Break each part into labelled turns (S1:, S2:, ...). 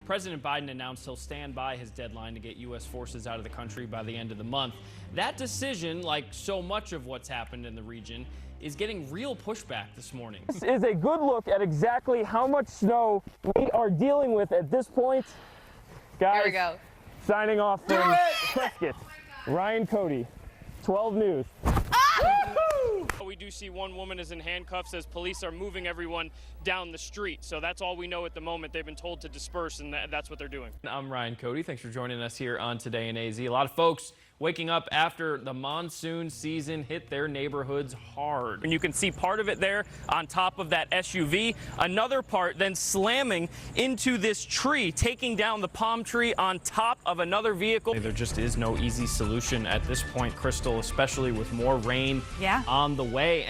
S1: President Biden announced he'll stand by his deadline to get U.S. forces out of the country by the end of the month. That decision, like so much of what's happened in the region, is getting real pushback this morning.
S2: This is a good look at exactly how much snow we are dealing with at this point. Guys,
S3: here we go.
S2: Signing off from Prescott, Ryan Cody, 12 News.
S1: We do see one woman is in handcuffs as police are moving everyone down the street. So that's all we know at the moment. They've been told to disperse, and that's what they're doing. I'm Ryan Cody. Thanks for joining us here on Today in AZ. A lot of folks waking up after the monsoon season hit their neighborhoods hard. And you can see part of it there on top of that SUV. Another part then slamming into this tree, taking down the palm tree on top of another vehicle. There just is no easy solution at this point, Crystal, especially with more rain on the way.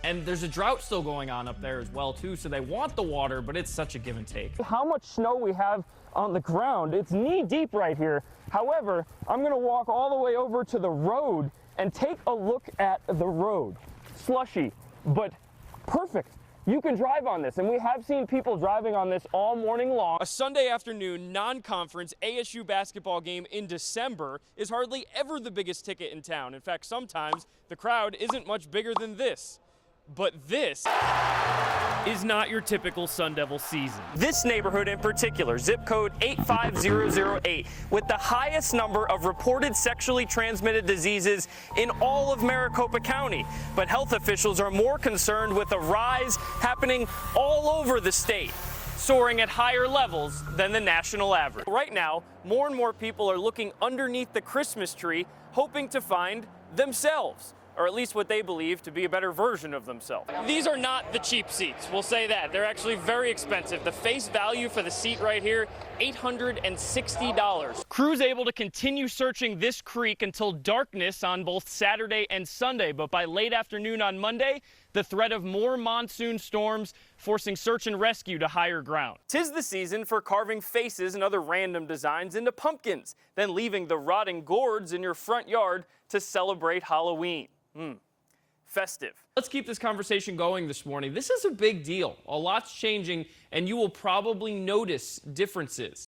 S1: And there's a drought still going on up there as well, too. So they want the water, but it's such a give and take.
S2: How much snow we have on the ground, it's knee deep right here. However, I'm gonna walk all the way over to the road and take a look at the road. Slushy, but perfect. You can drive on this, and we have seen people driving on this all morning long.
S1: A Sunday afternoon non-conference ASU basketball game in December is hardly ever the biggest ticket in town. In fact, sometimes the crowd isn't much bigger than this. But this is not your typical Sun Devil season. This neighborhood in particular, zip code 85008, with the highest number of reported sexually transmitted diseases in all of Maricopa County. But health officials are more concerned with a rise happening all over the state, soaring at higher levels than the national average. Right now, more and more people are looking underneath the Christmas tree, hoping to find themselves, or at least what they believe to be a better version of themselves. These are not the cheap seats, we'll say that. They're actually very expensive. The face value for the seat right here, $860. Crews able to continue searching this creek until darkness on both Saturday and Sunday, but by late afternoon on Monday, the threat of more monsoon storms forcing search and rescue to higher ground. 'Tis the season for carving faces and other random designs into pumpkins, then leaving the rotting gourds in your front yard to celebrate Halloween. Festive. Let's keep this conversation going this morning. This is a big deal. A lot's changing, and you will probably notice differences.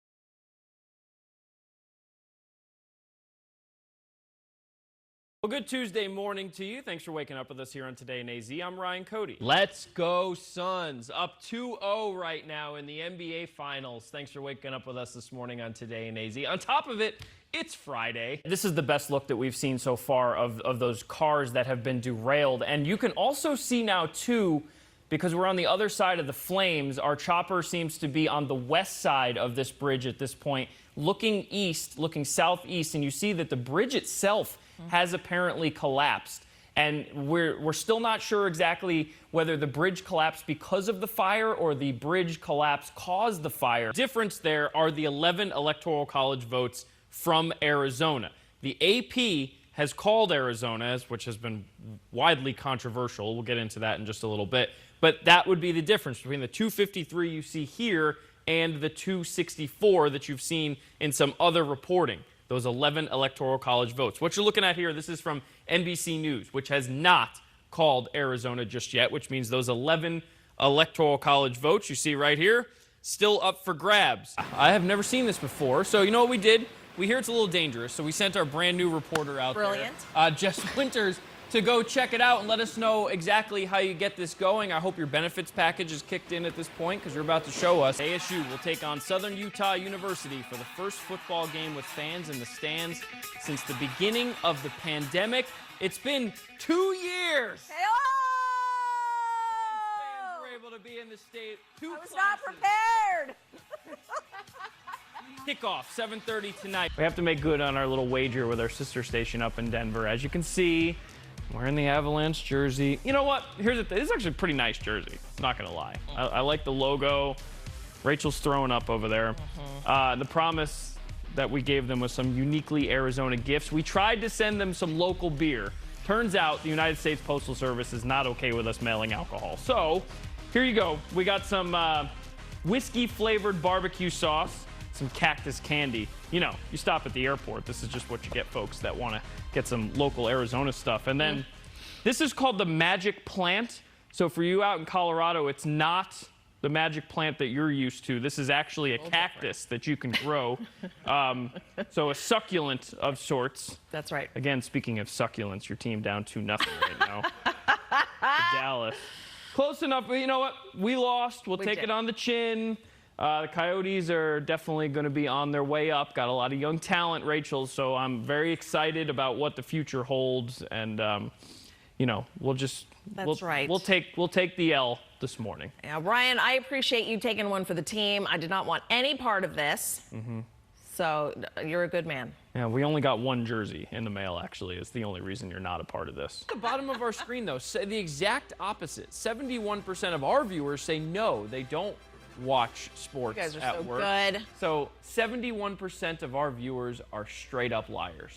S1: Well, good Tuesday morning to you. Thanks for waking up with us here on Today in AZ. I'm Ryan Cody. Let's go Suns. Up 2-0 right now in the NBA Finals. Thanks for waking up with us this morning on Today in AZ. On top of it, it's Friday. This is the best look that we've seen so far of those cars that have been derailed. And you can also see now, too, because we're on the other side of the flames, our chopper seems to be on the west side of this bridge at this point, looking east, looking southeast, and you see that the bridge itself has apparently collapsed. And we're still not sure exactly whether the bridge collapsed because of the fire or the bridge collapse caused the fire. Difference there are the 11 Electoral College votes from Arizona. The AP has called Arizona, which has been widely controversial. We'll get into that in just a little bit. But that would be the difference between the 253 you see here and the 264 that you've seen in some other reporting. Those 11 Electoral College votes. What you're looking at here, this is from NBC News, which has not called Arizona just yet, which means those 11 Electoral College votes you see right here, still up for grabs. I have never seen this before, so you know what we did? We hear it's a little dangerous, so we sent our brand new reporter out there, Jess Winters, to go check it out and let us know exactly how you get this going. I hope your benefits package is kicked in at this point because you're about to show us. ASU will take on Southern Utah University for the first football game with fans in the stands since the beginning of the pandemic. It's been 2 years.
S3: Hey,
S1: Fans were able to be in the state.
S3: I was not prepared.
S1: Kickoff, 7:30 tonight. We have to make good on our little wager with our sister station up in Denver. As you can see, wearing the Avalanche jersey. You know what? Here's the thing. This is actually a pretty nice jersey. Not going to lie. I like the logo. Rachel's throwing up over there. The promise that we gave them was some uniquely Arizona gifts. We tried to send them some local beer. Turns out the United States Postal Service is not okay with us mailing alcohol. So here you go. We got some whiskey-flavored barbecue sauce, some cactus candy. You know, you stop at the airport. This is just what you get, folks that want to get some local Arizona stuff. And then this is called the Magic Plant. So for you out in Colorado, it's not the magic plant that you're used to. This is actually a cactus that you can grow. So a succulent of sorts.
S3: That's right.
S1: Again, speaking of succulents, your team down 2-0 right now. To Dallas. Close enough, but you know what? We lost. We'll take it on the chin. The Coyotes are definitely going to be on their way up. Got a lot of young talent, Rachel, so I'm very excited about what the future holds. And, you know, we'll just...
S3: That's right.
S1: We'll take the L this morning.
S3: Yeah, Ryan, I appreciate you taking one for the team. I did not want any part of this. So you're a good man.
S1: Yeah, we only got one jersey in the mail, actually. It's the only reason you're not a part of this. At the bottom of our screen, though, say the exact opposite. 71% of our viewers say no, they don't watch sports
S3: You guys are
S1: at
S3: so
S1: work.
S3: good.
S1: So 71% of our viewers are straight up liars.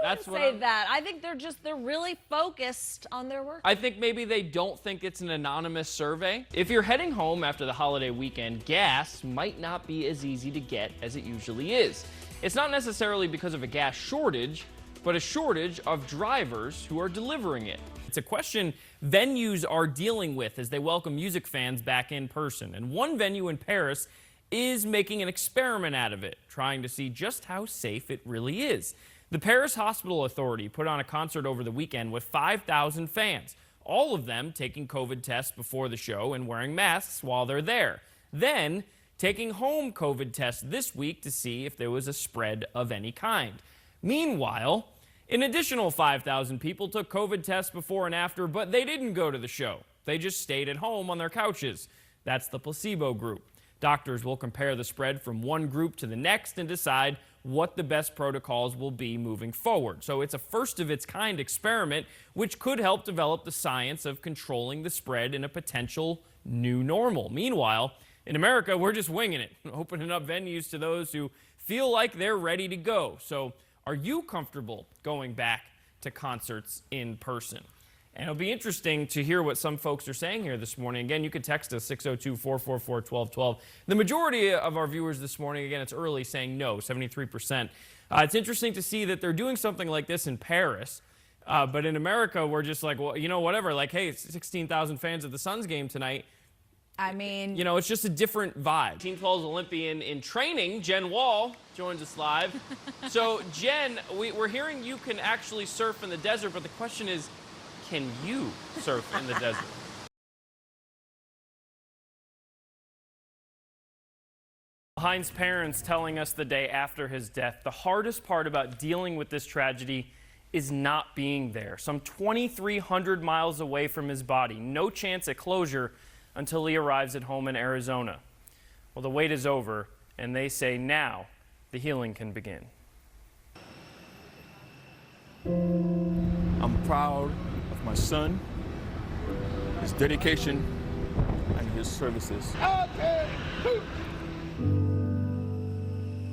S1: That's what
S3: I think they're really focused on their work.
S1: I think maybe they don't think it's an anonymous survey. If you're heading home after the holiday weekend, gas might not be as easy to get as it usually is. It's not necessarily because of a gas shortage, but a shortage of drivers who are delivering it. It's a question venues are dealing with as they welcome music fans back in person. And one venue in Paris is making an experiment out of it, trying to see just how safe it really is. The Paris Hospital Authority put on a concert over the weekend with 5,000 fans, all of them taking COVID tests before the show and wearing masks while they're there. Then taking home COVID tests this week to see if there was a spread of any kind. Meanwhile, an additional 5,000 people took COVID tests before and after, but they didn't go to the show. They just stayed at home on their couches. That's the placebo group. Doctors will compare the spread from one group to the next and decide what the best protocols will be moving forward. So it's a first-of-its-kind experiment which could help develop the science of controlling the spread in a potential new normal. Meanwhile, in America, we're just winging it, opening up venues to those who feel like they're ready to go. So are you comfortable going back to concerts in person? And it'll be interesting to hear what some folks are saying here this morning. Again, you can text us 602-444-1212. The majority of our viewers this morning, again, it's early, saying no, 73%. It's interesting to see that they're doing something like this in Paris. But in America, we're just like, well, you know, whatever. Like, hey, it's 16,000 fans at the Suns game tonight.
S3: I mean,
S1: you know, it's just a different vibe. Teen 12's Olympian in training, Jen Wall, joins us live. So, Jen, we're hearing you can actually surf in the desert, but the question is, can you surf in the desert? Hines' parents telling us the day after his death, the hardest part about dealing with this tragedy is not being there. Some 2,300 miles away from his body, no chance at closure until he arrives at home in Arizona. Well, the wait is over, and they say now the healing can begin.
S4: I'm proud of my son, his dedication, and his services.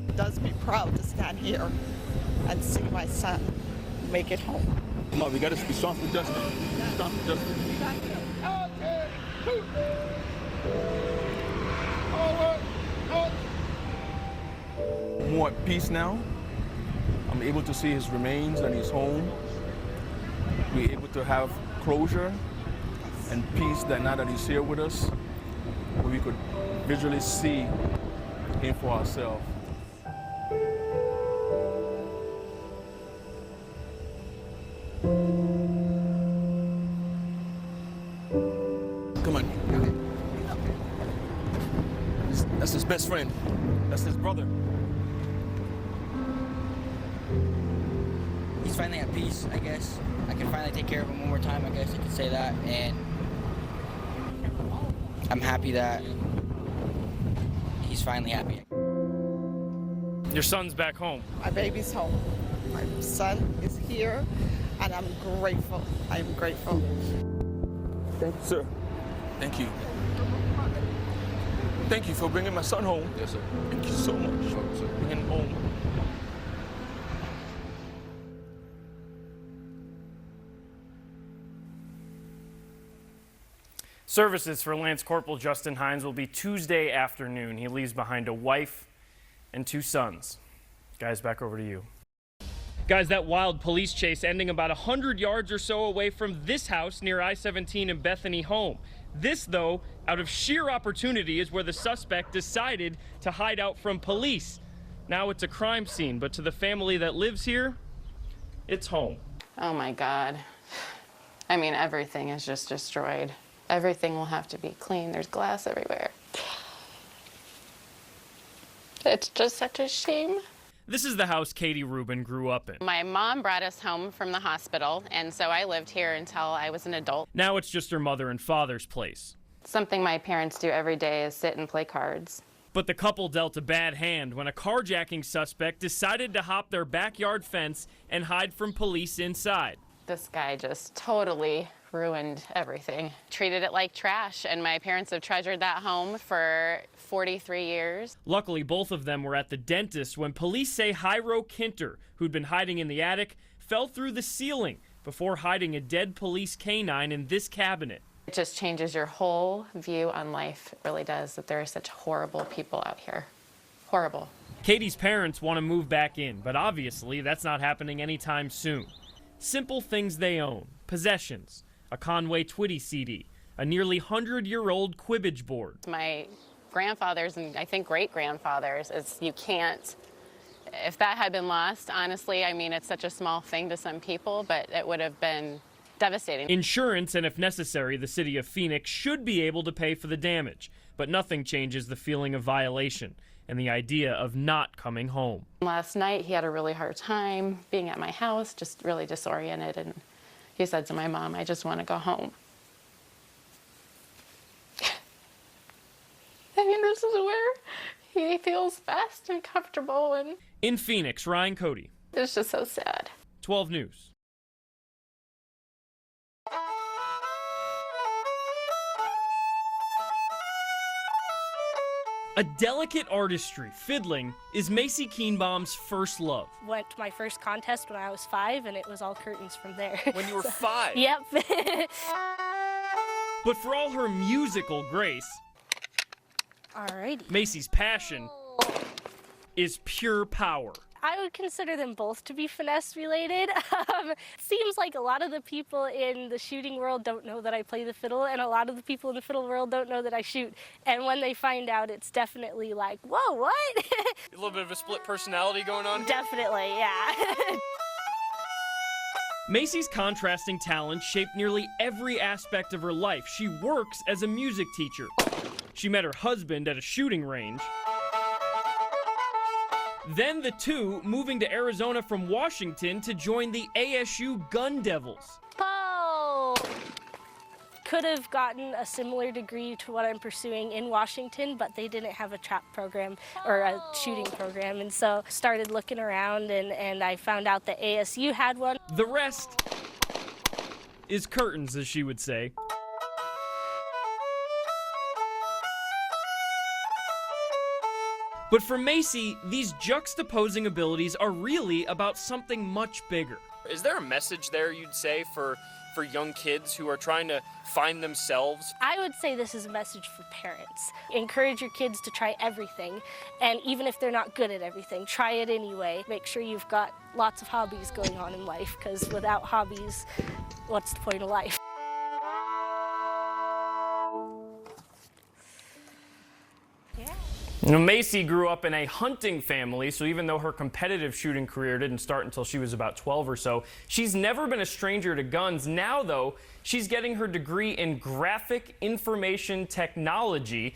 S5: It does me proud to stand here and see my son make it home.
S4: Come on, we gotta be strong for justice. Strong for justice. More at peace now. I'm able to see his remains and his home. We're able to have closure and peace that now that he's here with us, we could visually see him for ourselves. Come on. That's his best friend. That's his brother.
S6: He's finally at peace, I guess. I can finally take care of him one more time, I guess I could say that. And I'm happy that he's finally happy.
S1: Your son's back home.
S5: My baby's home. My son is here, and I'm grateful. I'm grateful.
S4: Thank you, sir. Thank you. Thank you for bringing my son home. Yes, sir. Thank you so much for bringing him home.
S1: Services for Lance Corporal Justin Hines will be Tuesday afternoon. He leaves behind a wife and 2 sons. Guys, back over to you. Guys, that wild police chase ending about 100 yards or so away from this house near I-17 in Bethany home. This, though, out of sheer opportunity, is where the suspect decided to hide out from police. Now it's a crime scene, but to the family that lives here, it's home.
S7: Oh my God. I mean, everything is just destroyed. Everything will have to be clean. There's glass everywhere. It's just such a shame.
S1: This is the house Katie Rubin grew up in.
S7: My mom brought us home from the hospital, and so I lived here until I was an adult.
S1: Now it's just her mother and father's place.
S7: Something my parents do every day is sit and play cards.
S1: But the couple dealt a bad hand when a carjacking suspect decided to hop their backyard fence and hide from police inside.
S7: This guy just totally ruined everything. Treated it like trash, and my parents have treasured that home for 43 years.
S1: Luckily, both of them were at the dentist when police say Hyro Kinter, who'd been hiding in the attic, fell through the ceiling before hiding a dead police canine in this cabinet.
S7: It just changes your whole view on life. It really does, that there are such horrible people out here. Horrible.
S1: Katie's parents want to move back in, but obviously that's not happening anytime soon. Simple things they own, possessions, a Conway Twitty CD, a nearly 100-year-old Quibbage board.
S7: My grandfathers and I think great-grandfathers, you can't, if that had been lost, honestly, I mean, it's such a small thing to some people, but it would have been devastating.
S1: Insurance, and if necessary, the city of Phoenix should be able to pay for the damage, but nothing changes the feeling of violation and the idea of not coming home.
S7: Last night, he had a really hard time being at my house, just really disoriented, and he said to my mom, "I just want to go home." I mean, this is where he feels best and comfortable, and
S1: in Phoenix, Ryan Cody.
S7: It's just so sad.
S1: 12 News. A delicate artistry, fiddling, is Macy Keenbaum's first love.
S8: Went to my first contest when I was 5, and it was all curtains from there.
S1: When you were 5?
S8: Yep.
S1: But for all her musical grace,
S8: Alrighty.
S1: Macy's passion is pure power.
S8: I would consider them both to be finesse related. Seems like a lot of the people in the shooting world don't know that I play the fiddle, and a lot of the people in the fiddle world don't know that I shoot. And when they find out, it's definitely like, whoa, what?
S1: A little bit of a split personality going on?
S8: Definitely, yeah.
S1: Macy's contrasting talents shaped nearly every aspect of her life. She works as a music teacher. She met her husband at a shooting range. Then the two moving to Arizona from Washington to join the ASU Gun Devils.
S8: Oh! Could have gotten a similar degree to what I'm pursuing in Washington, but they didn't have a trap program or a shooting program, and so started looking around, and I found out that ASU had one.
S1: The rest is curtains, as she would say. But for Macy, these juxtaposing abilities are really about something much bigger. Is there a message there, you'd say, for young kids who are trying to find themselves?
S8: I would say this is a message for parents. Encourage your kids to try everything, and even if they're not good at everything, try it anyway. Make sure you've got lots of hobbies going on in life, because without hobbies, what's the point of life?
S1: You know, Macy grew up in a hunting family, so even though her competitive shooting career didn't start until she was about 12 or so, she's never been a stranger to guns. Now, though, she's getting her degree in graphic information technology